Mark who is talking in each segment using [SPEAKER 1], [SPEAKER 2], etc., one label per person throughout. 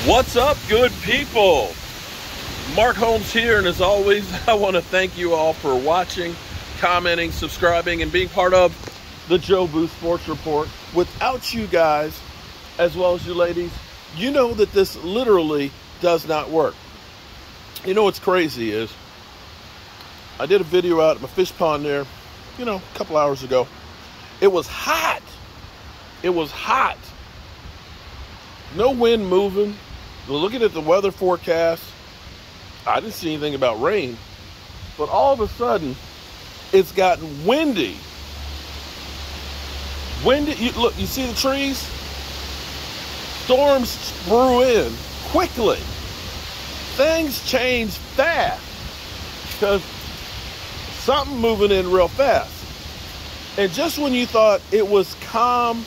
[SPEAKER 1] What's up, good people? Mark Holmes here, and as always, I want to thank you all for watching, commenting, subscribing, and being part of the Joe Booth Sports Report. Without you guys, as well as you ladies, you know that this literally does not work. You know what's crazy is, I did a video out at my fish pond there, a couple hours ago. It was hot. It was hot. No wind moving. Looking at the weather forecast, I didn't see anything about rain, but all of a sudden, it's gotten windy. Look, you see the trees? Storms brew in quickly. Things change fast because something moving in real fast. And just when you thought it was calm,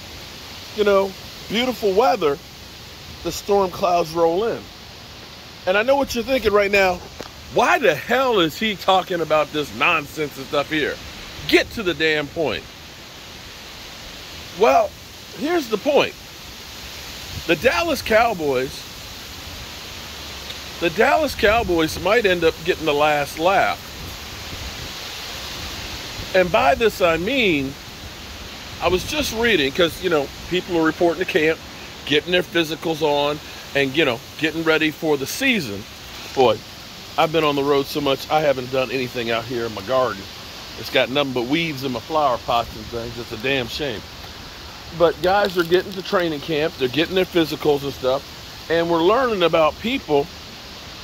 [SPEAKER 1] beautiful weather, the storm clouds roll in. And I know what you're thinking right now. Why the hell is he talking about this nonsense and stuff here? Get to the damn point. Well, here's the point. The Dallas Cowboys might end up getting the last laugh. And by this I mean, I was just reading, because, people are reporting to camp, getting their physicals on, and, getting ready for the season. Boy, I've been on the road so much, I haven't done anything out here in my garden. It's got nothing but weeds in my flower pots and things. It's a damn shame. But guys are getting to training camp, they're getting their physicals and stuff, and we're learning about people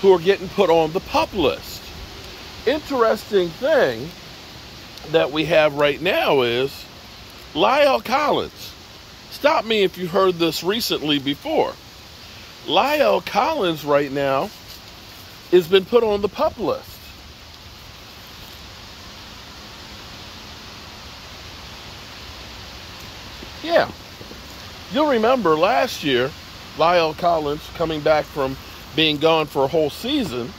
[SPEAKER 1] who are getting put on the PUP list. Interesting thing that we have right now is Lael Collins. Stop me if you heard this recently before. Lael Collins right now has been put on the PUP list. Yeah. You'll remember last year, Lael Collins coming back from being gone for a whole season,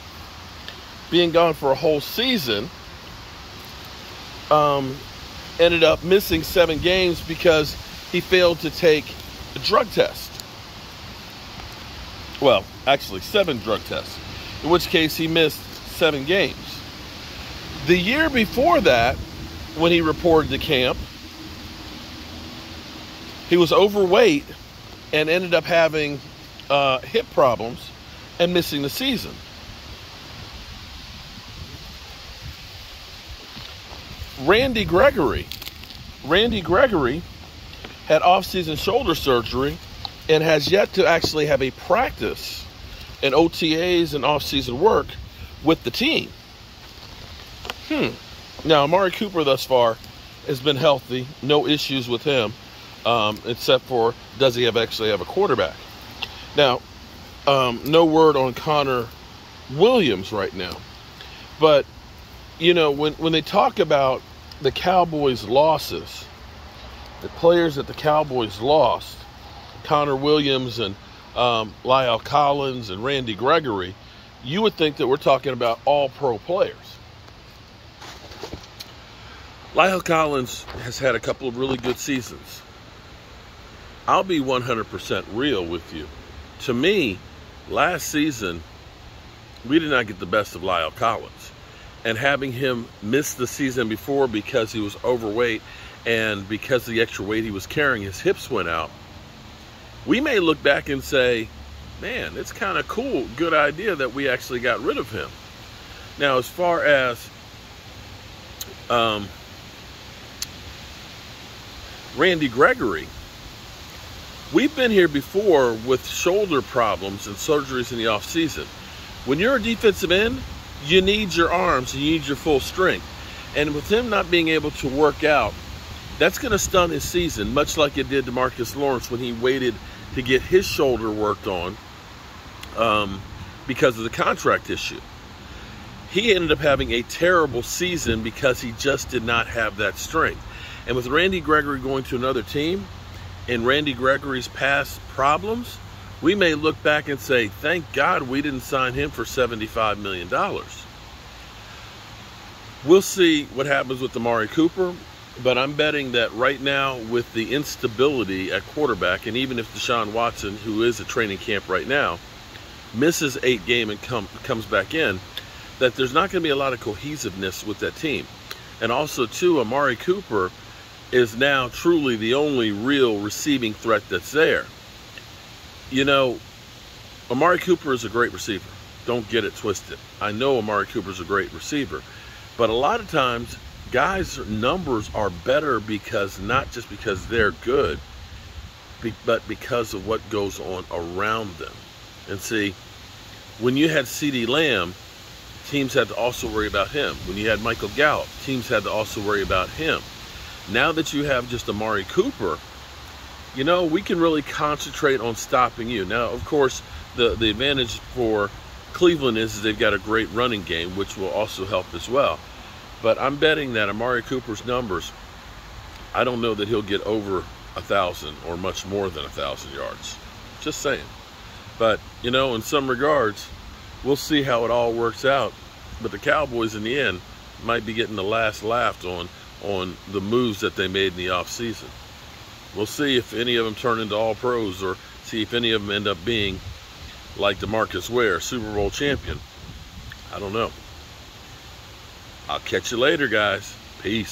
[SPEAKER 1] ended up missing 7 games because he failed to take a drug test. Well, actually 7 drug tests, in which case he missed 7 games. The year before that, when he reported to camp, he was overweight and ended up having hip problems and missing the season. Randy Gregory had off-season shoulder surgery and has yet to actually have a practice in OTAs and off-season work with the team. Now, Amari Cooper thus far has been healthy, no issues with him, except for does he actually have a quarterback. Now, no word on Connor Williams right now. But, when they talk about the Cowboys' losses, the players that the Cowboys lost, Connor Williams and Lael Collins and Randy Gregory, you would think that we're talking about all pro players. Lael Collins has had a couple of really good seasons. I'll be 100% real with you. To me, last season, we did not get the best of Lael Collins. And having him miss the season before because he was overweight and because of the extra weight he was carrying, his hips went out. We may look back and say, man, it's kind of cool, good idea that we actually got rid of him. Now, as far as Randy Gregory, we've been here before with shoulder problems and surgeries in the off season. When you're a defensive end, you need your arms, you need your full strength. And with him not being able to work out, that's going to stun his season, much like it did to Marcus Lawrence when he waited to get his shoulder worked on because of the contract issue. He ended up having a terrible season because he just did not have that strength. And with Randy Gregory going to another team and Randy Gregory's past problems, we may look back and say, thank God we didn't sign him for $75 million. We'll see what happens with Amari Cooper. But I'm betting that right now, with the instability at quarterback, and even if Deshaun Watson, who is at training camp right now, misses 8 games and comes back in, that there's not going to be a lot of cohesiveness with that team. And also, too, Amari Cooper is now truly the only real receiving threat that's there. You know, Amari Cooper is a great receiver. Don't get it twisted. I know Amari Cooper is a great receiver. But a lot of times, guys' numbers are better because not just because they're good, but because of what goes on around them. And see, when you had CeeDee Lamb, teams had to also worry about him. When you had Michael Gallup, teams had to also worry about him. Now that you have just Amari Cooper, you know, we can really concentrate on stopping you. Now, of course, the advantage for Cleveland is they've got a great running game, which will also help as well. But I'm betting that Amari Cooper's numbers, I don't know that he'll get over 1,000 or much more than 1,000 yards. Just saying. But, you know, in some regards, we'll see how it all works out. But the Cowboys, in the end, might be getting the last laugh on the moves that they made in the offseason. We'll see if any of them turn into all pros, or see if any of them end up being like DeMarcus Ware, Super Bowl champion. I don't know. I'll catch you later, guys. Peace.